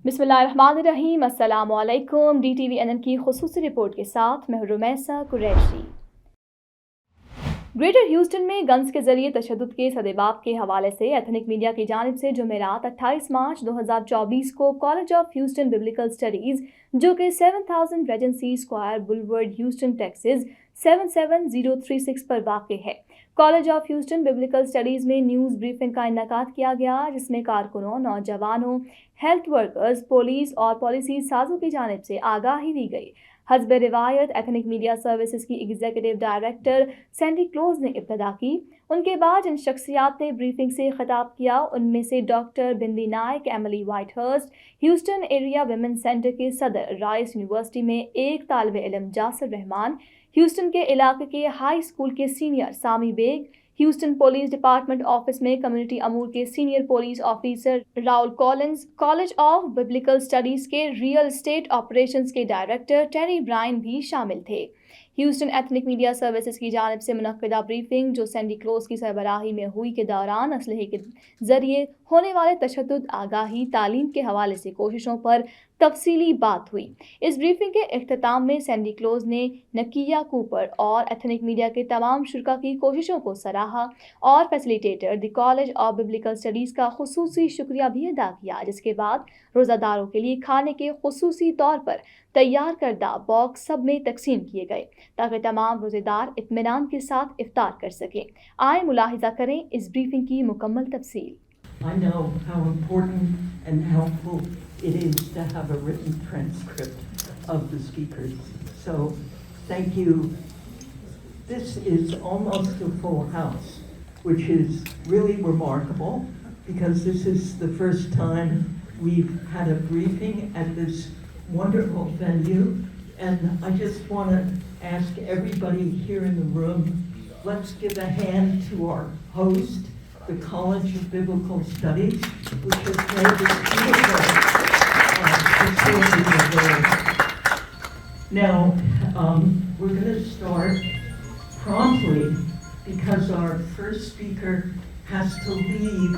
बिस्मिल्लाहिर्रहमानिर्रहीम, अस्सलामुअलैकुम। DTVNN की खुसूसी रिपोर्ट के साथ मैं रुमैसा कुरैशी। ग्रेटर ह्यूस्टन में गन्स के जरिए तशद्दुद के सदेबाब के हवाले से एथनिक मीडिया की जानिब से जुमेरात 28 मार्च 2024 को college of Houston biblical studies, जो कि 7000 Regency square boulevard, Houston, Texas 77036 पर वाक़ है। College of Houston biblical studies में न्यूज़ ब्रीफिंग का इनेकाद किया गया, जिसमें कारकुनों, नौजवानों, हेल्थ वर्कर्स, पुलिस और पॉलिसी साजों की जानिब से आगाही दी गई। हस्ब रिवायत एथनिक मीडिया सर्विसेज की एग्जीक्यूटिव डायरेक्टर सैंडी क्लोज ने इब्तदा की। उनके बाद जिन शख्सियात ने ब्रीफिंग से खिताब किया, उनमें से doctor Bindi Naik, Emily Whitehurst, Houston area women centre के सदर, राइस यूनिवर्सिटी में एक तालिब इल्म जासिर रहमान, ह्यूस्टन के इलाके के हाई स्कूल के senior Sami Baig, Houston police department office में कम्युनिटी अमूर के senior police officer Raul Collins, college of biblical studies के रियल एस्टेट ऑपरेशंस के डायरेक्टर टेरी ब्रायन भी शामिल थे। ह्यूस्टन एथनिक मीडिया सर्विसेज की जानिब से मुनक्किदा ब्रीफिंग, जो सैंडी क्लोज की सरबराही में हुई, के दौरान असलहे के जरिए होने वाले तशद्दुद, आगाही, तालीम के हवाले से कोशिशों पर तफसीली बात हुई। इस ब्रीफिंग के इख्तिताम में सैंडी क्लोज ने नकिया कूपर और एथनिक मीडिया के तमाम शुरा की कोशिशों को सराहा और facilitator the college of biblical studies का खुसूसी शुक्रिया भी अदा किया, जिसके बाद रोज़ादारों के लिए खाने के खुसूसी तौर पर तैयार करदा बॉक्स सब में तकसीम किए गए, ताकि तमाम रोज़ेदार इत्मीनान के साथ इफ्तार कर सकें। आए मुलाहिजा करें इस ब्रीफिंग की मुकम्मल तफसील। I know how important and helpful it is to have a written transcript of the speakers. So, thank you. This is almost a full house, which is really remarkable because this is the first time we've had a briefing at this wonderful venue. And I just want to ask everybody here in the room, let's give a hand to our host, the College of Biblical Studies, which has made this beautiful facility available. Now, we're going to start promptly because our first speaker has to leave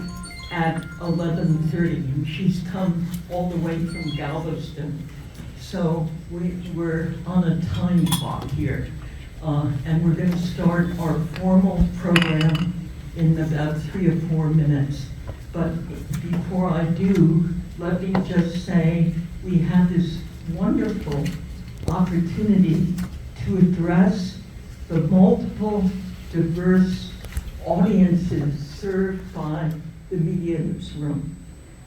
at 11:30, and she's come all the way from Galveston. So we're on a time clock here, and we're going to start our formal program in about 3 or 4 minutes. But before I do, let me just say we have this wonderful opportunity to address the multiple diverse audiences served by the media newsroom.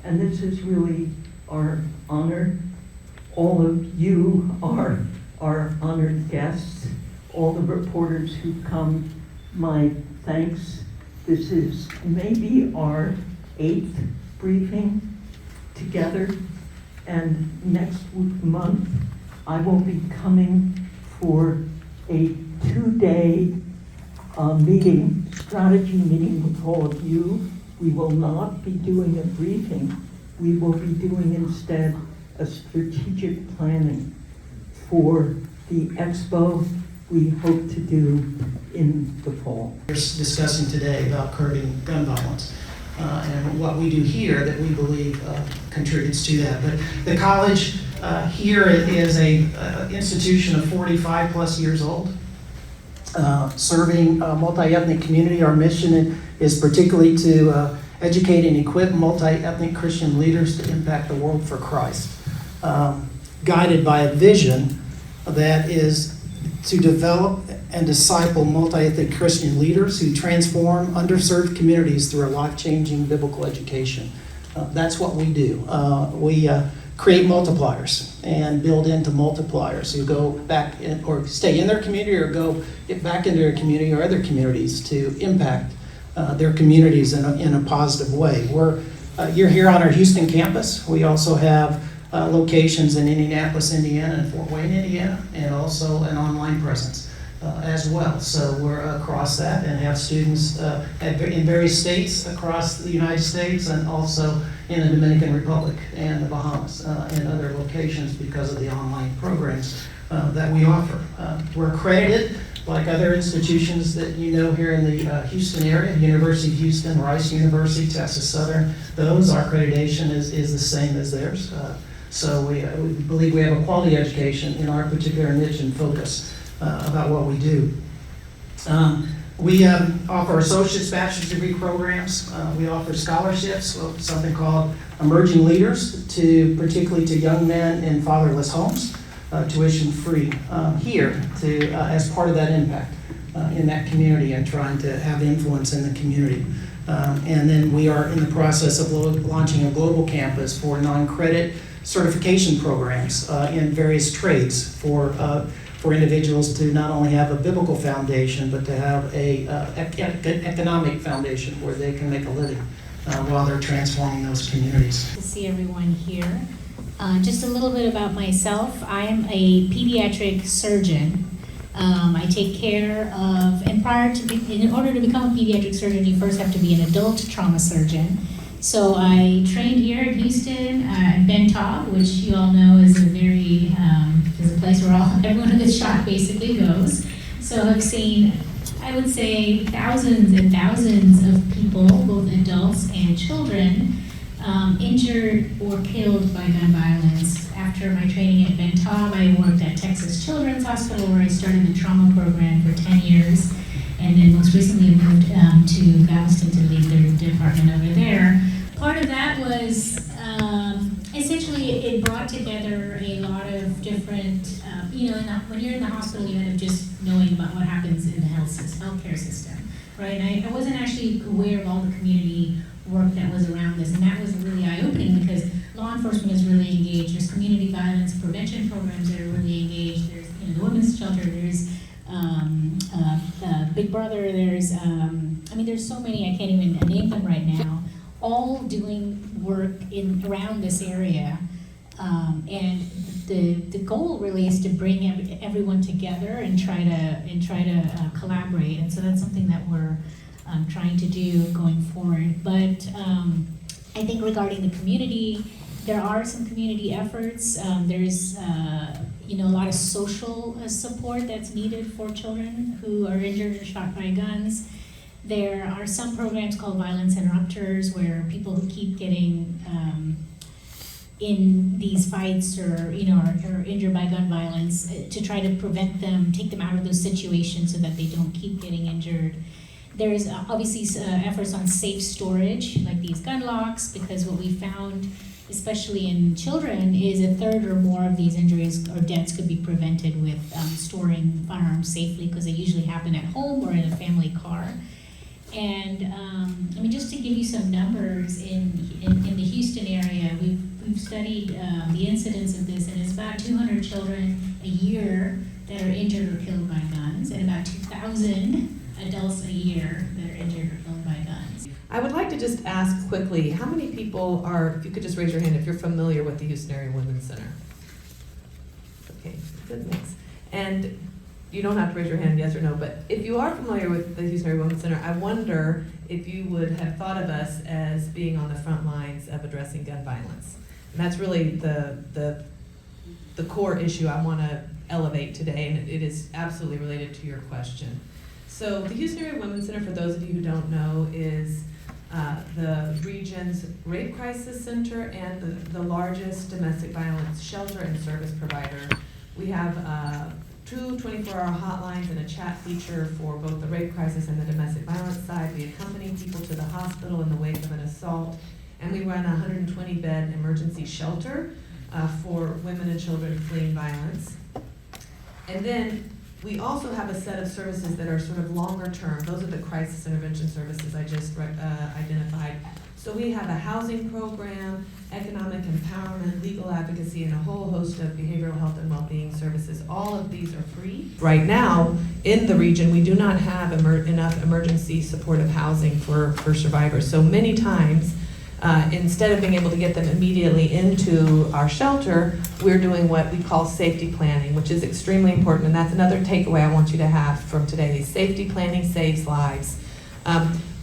And this is really our honor. All of you are our honored guests, all the reporters who come, my thanks. This is maybe our 8th briefing together, and next month I will be coming for a 2-day strategy meeting with all of you. We will not be doing a briefing. We will be doing instead a strategic planning for the expo we hope to do in the fall. We're discussing today about curbing gun violence and what we do here that we believe contributes to that. But the college here is a institution of 45 plus years old, serving a multi-ethnic community. Our mission is particularly to educate and equip multi-ethnic Christian leaders to impact the world for Christ, guided by a vision that is to develop and disciple multi-ethnic Christian leaders who transform underserved communities through a life-changing biblical education. That's what we do. We create multipliers and build into multipliers who go back in, or stay in their community or go get back into their community or other communities to impact their communities in a positive way. You're here on our Houston campus. We also have locations in Indianapolis, Indiana, and Fort Wayne, Indiana, and also an online presence as well. So we're across that and have students in various states across the United States and also in the Dominican Republic and the Bahamas and other locations because of the online programs that we offer. We're accredited like other institutions that you know here in the Houston area, University of Houston, Rice University, Texas Southern, our accreditation is the same as theirs. So we believe we have a quality education in our particular niche and focus about what we do. We offer associate's, bachelor's degree programs. We offer scholarships, something called Emerging Leaders, particularly to young men in fatherless homes, tuition free here as part of that impact in that community and trying to have influence in the community. And then we are in the process of launching a global campus for non-credit certification programs in various trades for individuals to not only have a biblical foundation, but to have a economic foundation where they can make a living while they're transforming those communities. To see everyone here. Just a little bit about myself. I am a pediatric surgeon. I take care of, and in order to become a pediatric surgeon, you first have to be an adult trauma surgeon. So I trained here in Houston at Ben Taub, which you all know is a place where everyone who gets shot basically goes. So I've seen, I would say, thousands and thousands of people, both adults and children, injured or killed by gun violence. After my training at Ben Taub, I worked at Texas Children's Hospital, where I started the trauma program for 10 years. And then most recently I moved to Galveston to lead their department over there. Part of that was essentially it brought together a lot of different, when you're in the hospital, you end up just knowing about what happens in the healthcare system, right? And I wasn't actually aware of all the community work that was around this, and that was really eye-opening because law enforcement is really engaged. There's community violence prevention programs that are really engaged. There's the women's shelter. There's Big Brother. There's there's so many, I can't even name them right now, all doing work around this area. And the goal really is to bring everyone together and try to collaborate. And so that's something that we're trying to do going forward. But I think regarding the community, there are some community efforts. There's a lot of social support that's needed for children who are injured or shot by guns. There are some programs called violence interrupters where people who keep getting in these fights or are injured by gun violence to try to prevent them, take them out of those situations so that they don't keep getting injured. There's obviously efforts on safe storage, like these gun locks, because what we found, especially in children, is a third or more of these injuries or deaths could be prevented with storing firearms safely, because they usually happen at home or in a family car. And just to give you some numbers, in the Houston area, we've studied the incidence of this, and it's about 200 children a year that are injured or killed by guns, and about 2,000 adults a year that are injured or killed by guns. I would like to just ask quickly, how many people if you could just raise your hand if you're familiar with the Houston Area Women's Center? Okay, good mix. And you don't have to raise your hand, yes or no, but if you are familiar with the Houston Area Women's Center, I wonder if you would have thought of us as being on the front lines of addressing gun violence. And that's really the core issue I want to elevate today, and it is absolutely related to your question. So the Houston Area Women's Center, for those of you who don't know, is the region's rape crisis center and the largest domestic violence shelter and service provider. We have 2 24-hour hotlines and a chat feature for both the rape crisis and the domestic violence side. We accompany people to the hospital in the wake of an assault, and we run a 120-bed emergency shelter for women and children fleeing violence. And then we also have a set of services that are sort of longer term. Those are the crisis intervention services I just identified. So we have a housing program, economic empowerment, legal advocacy, and a whole host of behavioral health and well-being services. All of these are free. Right now, in the region, we do not have enough emergency supportive housing for survivors. So many times, instead of being able to get them immediately into our shelter, we're doing what we call safety planning, which is extremely important, and that's another takeaway I want you to have from today. Safety planning saves lives.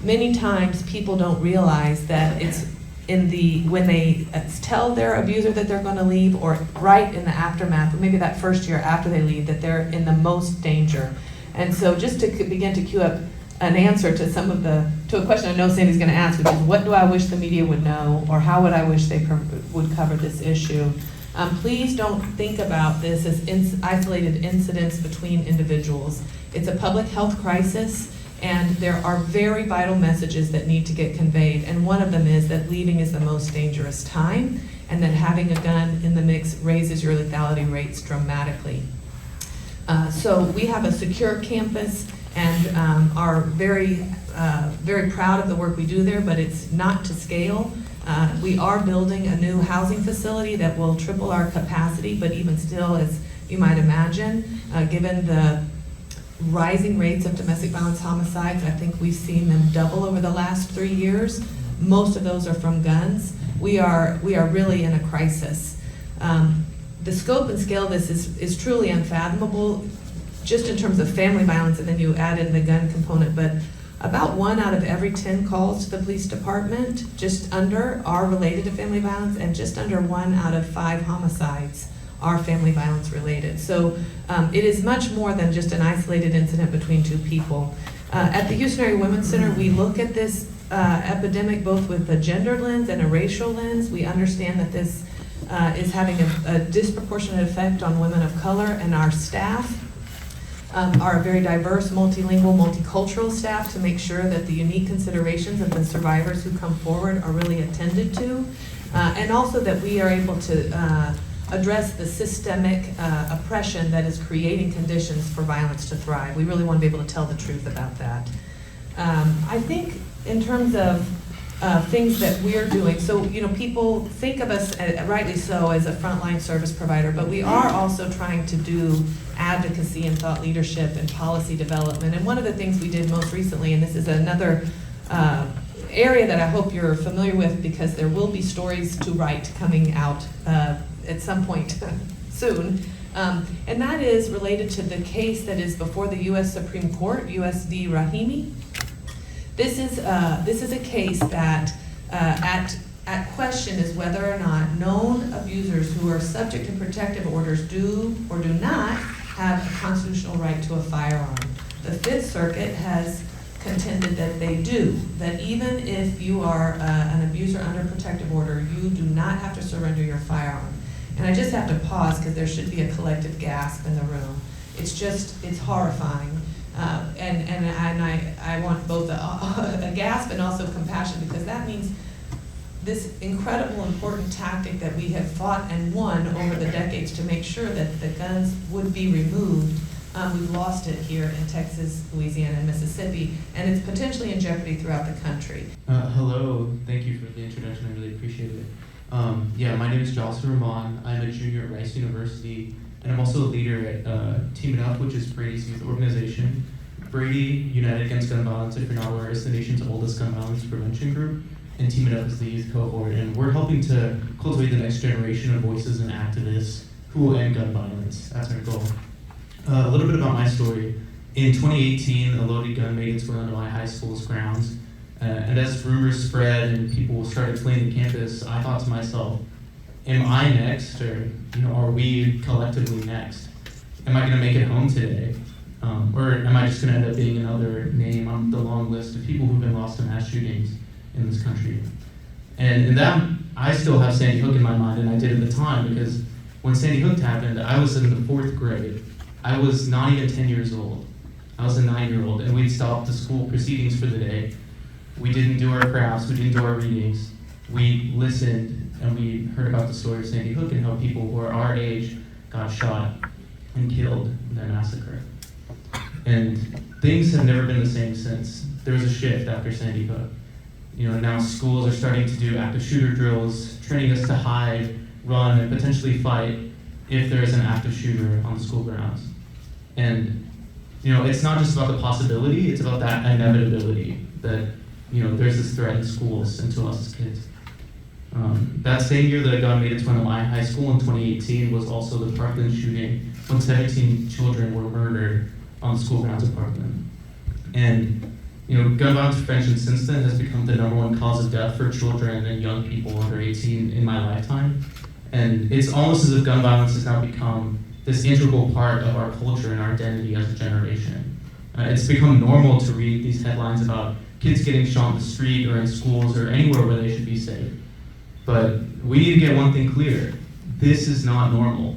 Many times people don't realize that it's when they tell their abuser that they're going to leave, or right in the aftermath, or maybe that first year after they leave, that they're in the most danger. And so just to begin to queue up an answer to to a question I know Sandy's going to ask, which is what do I wish the media would know, or how would I wish they would cover this issue? Please don't think about this as isolated incidents between individuals. It's a public health crisis, and there are very vital messages that need to get conveyed. And one of them is that leaving is the most dangerous time, and that having a gun in the mix raises your lethality rates dramatically. So we have a secure campus and are very proud of the work we do there, but it's not to scale. We are building a new housing facility that will triple our capacity, but even still, as you might imagine, given the rising rates of domestic violence homicides, I think we've seen them double over the last 3 years. Most of those are from guns. We are really in a crisis. The scope and scale of this is truly unfathomable, just in terms of family violence, and then you add in the gun component, but about 1 out of every 10 calls to the police department, just under, are related to family violence, and just under 1 out of 5 homicides are family violence related. So it is much more than just an isolated incident between 2 people. At the Houston Area Women's Center, we look at this epidemic both with a gender lens and a racial lens. We understand that this is having a disproportionate effect on women of color, and our staff are a very diverse, multilingual, multicultural staff to make sure that the unique considerations of the survivors who come forward are really attended to, and also that we are able to address the systemic oppression that is creating conditions for violence to thrive. We really want to be able to tell the truth about that. I think in terms of things that we're doing, so people think of us, rightly so, as a frontline service provider, but we are also trying to do advocacy and thought leadership and policy development. And one of the things we did most recently, and this is another area that I hope you're familiar with, because there will be stories to write coming out at some point soon, and that is related to the case that is before the U.S. Supreme Court, U.S. v. Rahimi. This is a case that at question is whether or not known abusers who are subject to protective orders do or do not have a constitutional right to a firearm. The Fifth Circuit has contended that they do, that even if you are an abuser under protective order, you do not have to surrender your firearm. And I just have to pause because there should be a collective gasp in the room. It's horrifying. And I want both a gasp and also compassion, because that means this incredible important tactic that we have fought and won over the decades to make sure that the guns would be removed. We've lost it here in Texas, Louisiana, and Mississippi, and it's potentially in jeopardy throughout the country. Hello, thank you for the introduction, I really appreciate it. My name is Jalsa Rahman. I'm a junior at Rice University, and I'm also a leader at Team It Up, which is Brady's youth organization. Brady, United Against Gun Violence, if you're not aware, is the nation's oldest gun violence prevention group, and Team It Up is the youth cohort, and we're helping to cultivate the next generation of voices and activists who will end gun violence. That's our goal. A little bit about my story. In 2018, a loaded gun made its way onto my high school's grounds, and as rumors spread and people started fleeing the campus, I thought to myself, am I next, or are we collectively next? Am I going to make it home today? Or am I just going to end up being another name on the long list of people who've been lost to mass shootings in this country? And in that, I still have Sandy Hook in my mind, and I did at the time, because when Sandy Hook happened, I was in the 4th grade. I was not even 10 years old. I was a 9-year-old, and we'd stopped the school proceedings for the day. We didn't do our crafts, we didn't do our readings. We listened, and we heard about the story of Sandy Hook and how people who are our age got shot and killed in that massacre. And things have never been the same since. There was a shift after Sandy Hook. Now schools are starting to do active shooter drills, training us to hide, run, and potentially fight if there is an active shooter on the school grounds. And it's not just about the possibility, it's about that inevitability that there's this threat in schools and to us as kids. That same year that a gun made its way to my high school in 2018 was also the Parkland shooting, when 17 children were murdered on the school grounds of Parkland. And gun violence prevention since then has become the #1 cause of death for children and young people under 18 in my lifetime. And it's almost as if gun violence has now become this integral part of our culture and our identity as a generation. It's become normal to read these headlines about kids getting shot in the street or in schools or anywhere where they should be safe. But we need to get one thing clear. This is not normal.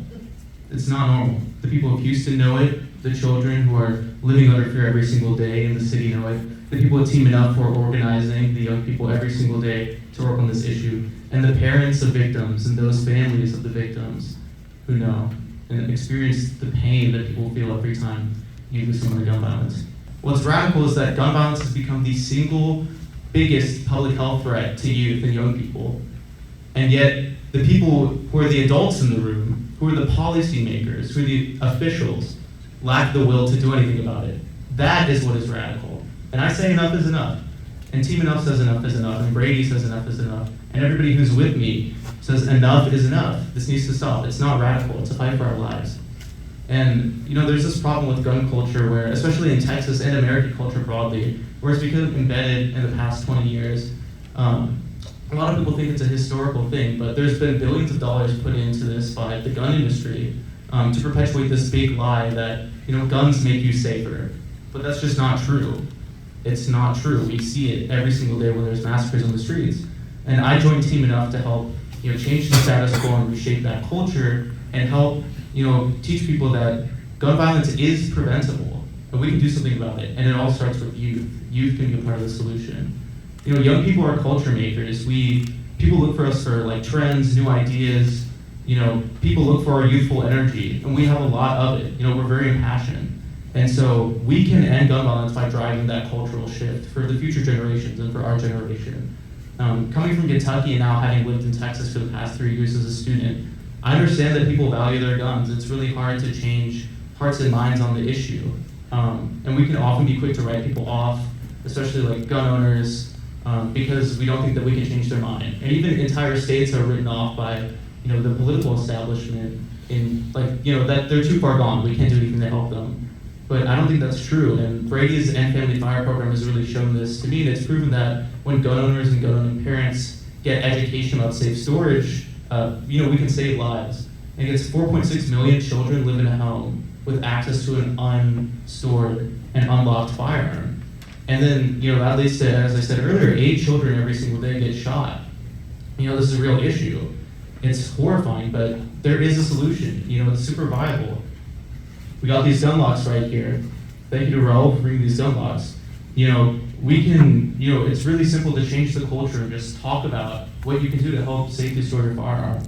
It's not normal. The people of Houston know it. The children who are living under fear every single day in the city know it. The people at Team Enough who are organizing the young people every single day to work on this issue. And the parents of victims and those families of the victims who know and experience the pain that people feel every time you lose someone to gun violence. What's radical is that gun violence has become the single biggest public health threat to youth and young people. And yet, the people who are the adults in the room, who are the policymakers, who are the officials, lack the will to do anything about it. That is what is radical. And I say enough is enough. And Team Enough says enough is enough. And Brady says enough is enough. And everybody who's with me says enough is enough. This needs to stop. It's not radical. It's a fight for our lives. And there's this problem with gun culture where, especially in Texas and American culture broadly, where it's become embedded in the past 20 years. A lot of people think it's a historical thing, but there's been billions of dollars put into this by the gun industry to perpetuate this big lie that guns make you safer. But that's just not true. It's not true. We see it every single day when there's massacres on the streets. And I joined Team Enough to help change the status quo and reshape that culture and help teach people that gun violence is preventable and we can do something about it. And it all starts with youth. Youth can be a part of the solution. Young people are culture makers. People look for us for trends, new ideas. People look for our youthful energy, and we have a lot of it. We're very impassioned. And so we can end gun violence by driving that cultural shift for the future generations and for our generation. Coming from Kentucky and now having lived in Texas for the past 3 years as a student, I understand that people value their guns. It's really hard to change hearts and minds on the issue. And we can often be quick to write people off, especially gun owners, because we don't think that we can change their mind. And even entire states are written off by the political establishment in that they're too far gone. We can't do anything to help them. But I don't think that's true. And Brady's End Family Fire program has really shown this to me. And it's proven that when gun owners and gun owning parents get education about safe storage, we can save lives. And it's 4.6 million children live in a home with access to an unstored and unlocked firearm. And then, that leads to, as I said earlier, 8 children every single day get shot. This is a real issue. It's horrifying, but there is a solution. It's super viable. We got these gun locks right here. Thank you to Raul for bringing these gun locks. We can, it's really simple to change the culture and just talk about what you can do to help safely store your firearm.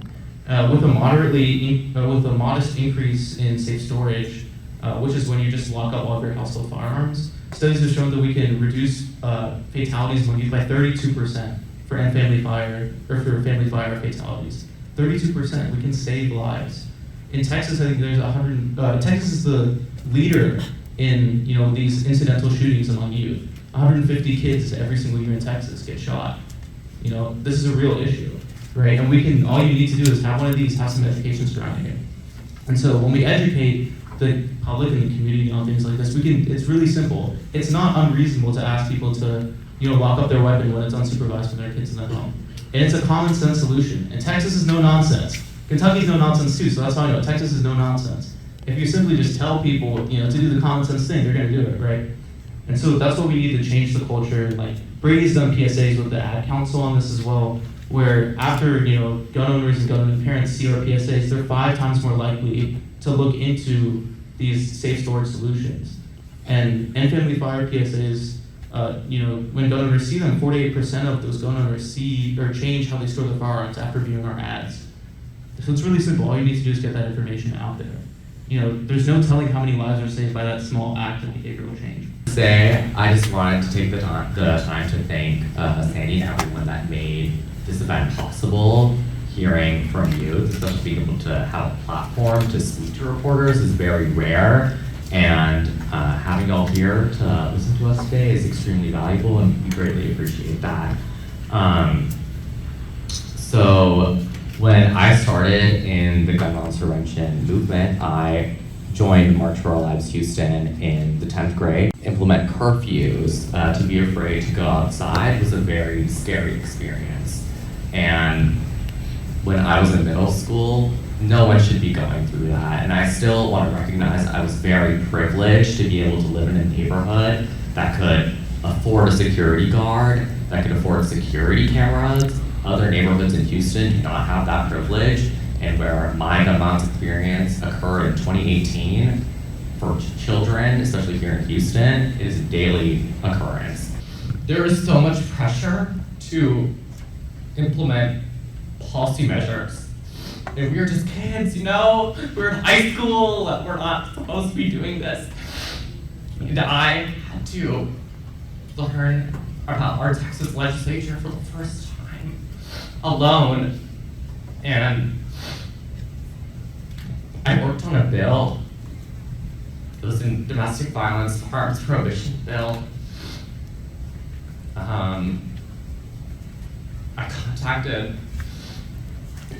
With a modest increase in safe storage, which is when you just lock up all of your household firearms, studies have shown that we can reduce fatalities among youth by 32% for end family fire, or for family fire fatalities. 32%, we can save lives. In Texas, I think there's Texas is the leader in these incidental shootings among youth. 150 kids every single year in Texas get shot. This is a real issue, right? And all you need to do is have one of these, have some education surrounding it. And so when we educate the public and the community on things like this, it's really simple. It's not unreasonable to ask people to lock up their weapon when it's unsupervised when their kids in the home. And it's a common sense solution. And Texas is no nonsense. Kentucky's no nonsense too, so that's how I know Texas is no nonsense. If you simply just tell people, to do the common sense thing, they're gonna do it, right? And so that's what we need to change the culture. Brady's done PSAs with the Ad Council on this as well, where after, gun owners and gun owning parents see our PSAs, they're 5 times more likely to look into these safe storage solutions. And family fire PSAs, when gun owners see them, 48% of those gun owners see or change how they store their firearms after viewing our ads. So it's really simple. All you need to do is get that information out there. There's no telling how many lives are saved by that small act of behavioral change. Today, I just wanted to take the time to thank Sandy and everyone that made this event possible. Hearing from you, especially being able to have a platform to speak to reporters is very rare. And having y'all here to listen to us today is extremely valuable, and we greatly appreciate that. So when I started in the gun violence prevention movement, I joined March for Our Lives Houston in the 10th grade. Implement curfews to be afraid to go outside was a very scary experience. And when I was in middle school, no one should be going through that. And I still want to recognize I was very privileged to be able to live in a neighborhood that could afford a security guard, that could afford security cameras. Other neighborhoods in Houston do not have that privilege, and where my gun violence experience occurred in 2018 for children, especially here in Houston, it is a daily occurrence. There is so much pressure to implement policy measures. And we're just kids, you know? We're in high school, we're not supposed to be doing this. And I had to learn about our Texas legislature for the first time alone. And I worked on a bill. It was a domestic violence harms prohibition bill. I contacted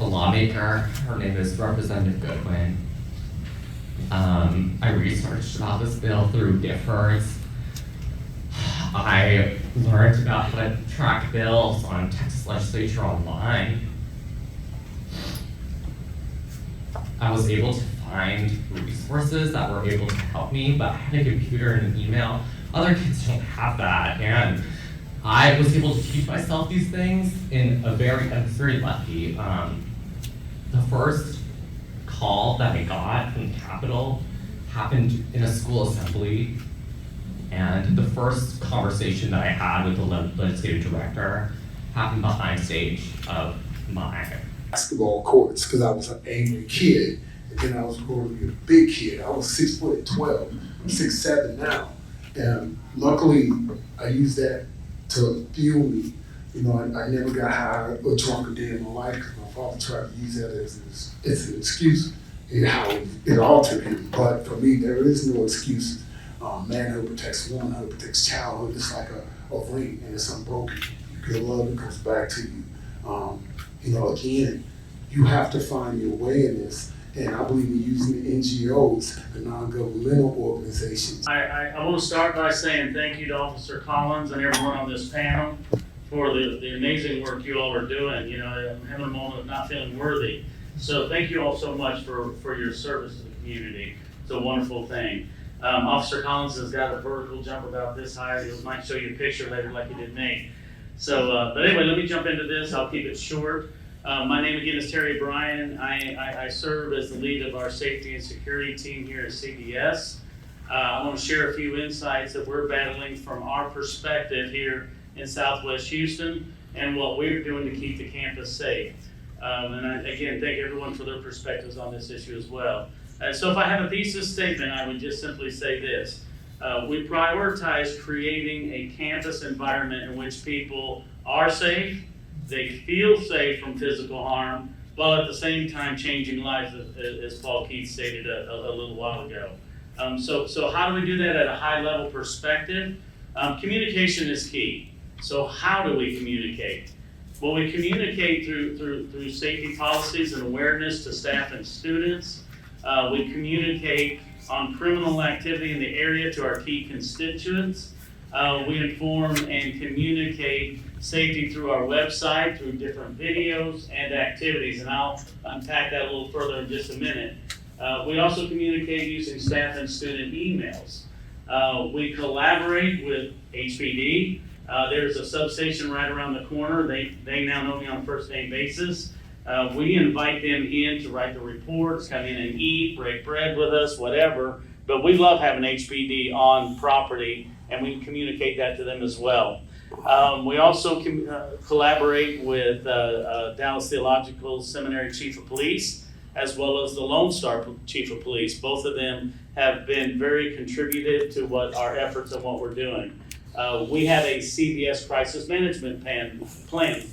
a lawmaker. Her name is Representative Goodwin. I researched about this bill through differs. I learned about how to track bills on Texas legislature online. I was able to find resources that were able to help me, but I had a computer and an email. Other kids don't have that, and I was able to teach myself these things I was very lucky. The first call that I got from the Capitol happened in a school assembly, and the first conversation that I had with the legislative director happened behind stage of my basketball courts because I was an angry kid, and then I was growing to be a big kid. I was 6 foot 12, I'm 6'7" now, and luckily I used that to fuel me. You know, I never got high or drunk a day in my life because my father tried to use that as an excuse in how it altered him. But for me, there is no excuse. Manhood protects womanhood, protects childhood. It's like a ring, and it's unbroken. You give love, it comes back to you. You know, again, you have to find your way in this, and I believe in using the NGOs, the non-governmental organizations. I want to start by saying thank you to Officer Collins and everyone on this panel for the amazing work you all are doing. You know, I'm having a moment of not feeling worthy. So thank you all so much for your service to the community. It's a wonderful thing. Officer Collins has got a vertical jump about this high. He might show you a picture later like he did me. So, but anyway, let me jump into this. I'll keep it short. My name again is Terry Bryan. I serve as the lead of our safety and security team here at CBS. I want to share a few insights that we're battling from our perspective here in Southwest Houston and what we're doing to keep the campus safe. And I, again, thank everyone for their perspectives on this issue as well. So if I have a thesis statement, I would just simply say this. We prioritize creating a campus environment in which people are safe, they feel safe from physical harm, while at the same time changing lives, as Paul Keith stated a little while ago. So how do we do that at a high level perspective? Communication is key. So how do we communicate? Well, we communicate through safety policies and awareness to staff and students. We communicate on criminal activity in the area to our key constituents. We inform and communicate safety through our website, through different videos and activities, and I'll unpack that a little further in just a minute. We also communicate using staff and student emails. We collaborate with HPD. There's a substation right around the corner. They now know me on a first name basis. We invite them in to write the reports, come in and eat, break bread with us, whatever. But we love having HPD on property, and we communicate that to them as well. We also collaborate with Dallas Theological Seminary Chief of Police, as well as the Lone Star Chief of Police. Both of them have been very contributive to what our efforts and what we're doing. We have a CBS crisis management plan,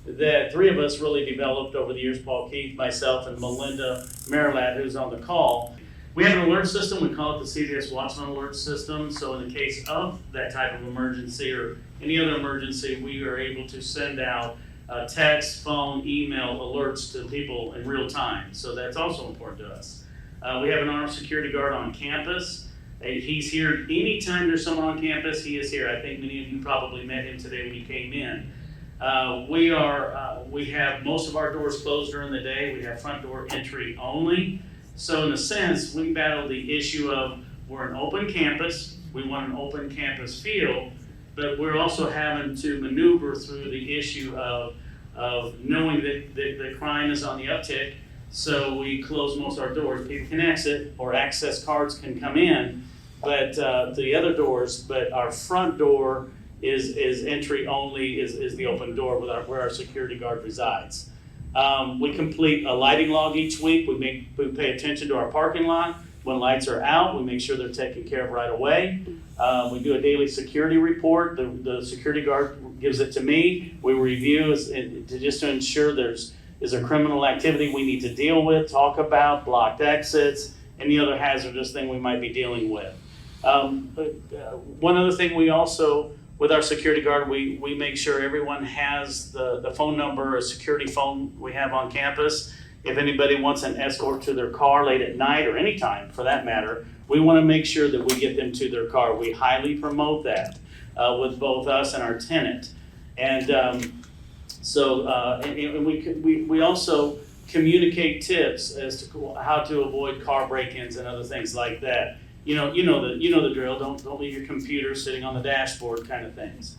that three of us really developed over the years, Paul Keith, myself, and Melinda Marilat, who's on the call. We have an alert system. We call it the CBS Watchman Alert System. So in the case of that type of emergency or any other emergency, we are able to send out text, phone, email alerts to people in real time. So that's also important to us. We have an armed security guard on campus. He's here anytime there's someone on campus, he is here. I think many of you probably met him today when you came in. We have most of our doors closed during the day. We have front door entry only. So in a sense, we battle the issue of we're an open campus. We want an open campus feel, but we're also having to maneuver through the issue of knowing that the crime is on the uptick. So we close most of our doors. People can exit or access cards can come in, but the other doors, but our front door is entry only, is the open door where our security guard resides. We complete a lighting log each week. We pay attention to our parking lot. When lights are out, we make sure they're taken care of right away. We do a daily security report. The security guard gives it to me. We review just to ensure is there criminal activity we need to deal with, talk about, blocked exits, any other hazardous thing we might be dealing with. One other thing we also, with our security guard, we make sure everyone has the phone number, a security phone we have on campus. If anybody wants an escort to their car late at night or any time for that matter, we want to make sure that we get them to their car. We highly promote that with both us and our tenant. And we also communicate tips as to how to avoid car break-ins and other things like that. You know the drill. Don't leave your computer sitting on the dashboard, kind of things.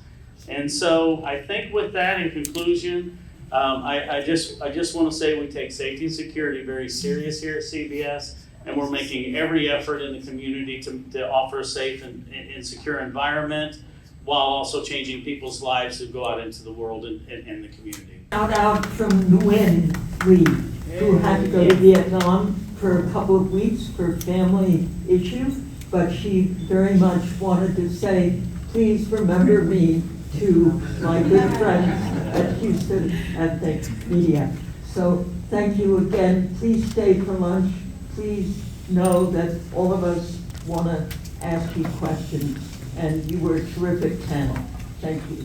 And so I think with that, in conclusion, I just want to say we take safety and security very serious here at CBS, and we're making every effort in the community to offer a safe and secure environment, while also changing people's lives who go out into the world and the community. Shout out from the Nguyen Lee, who had to go to Vietnam for a couple of weeks for family issues, but she very much wanted to say, please remember me to my good friends at Houston Ethnic Media. So thank you again. Please stay for lunch. Please know that all of us want to ask you questions, and you were a terrific panel. Thank you.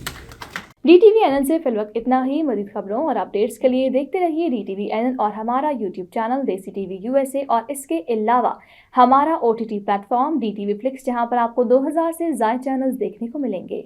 DTVNN से फिलवक्त इतना ही। मज़ीद खबरों और updates के लिए देखते रहिए DTVNN और हमारा यूट्यूब चैनल देसी टीवी USA, और इसके अलावा हमारा OTT प्लेटफॉर्म DTV Flix, जहां पर आपको 2000 से ज़्यादा चैनल्स देखने को मिलेंगे।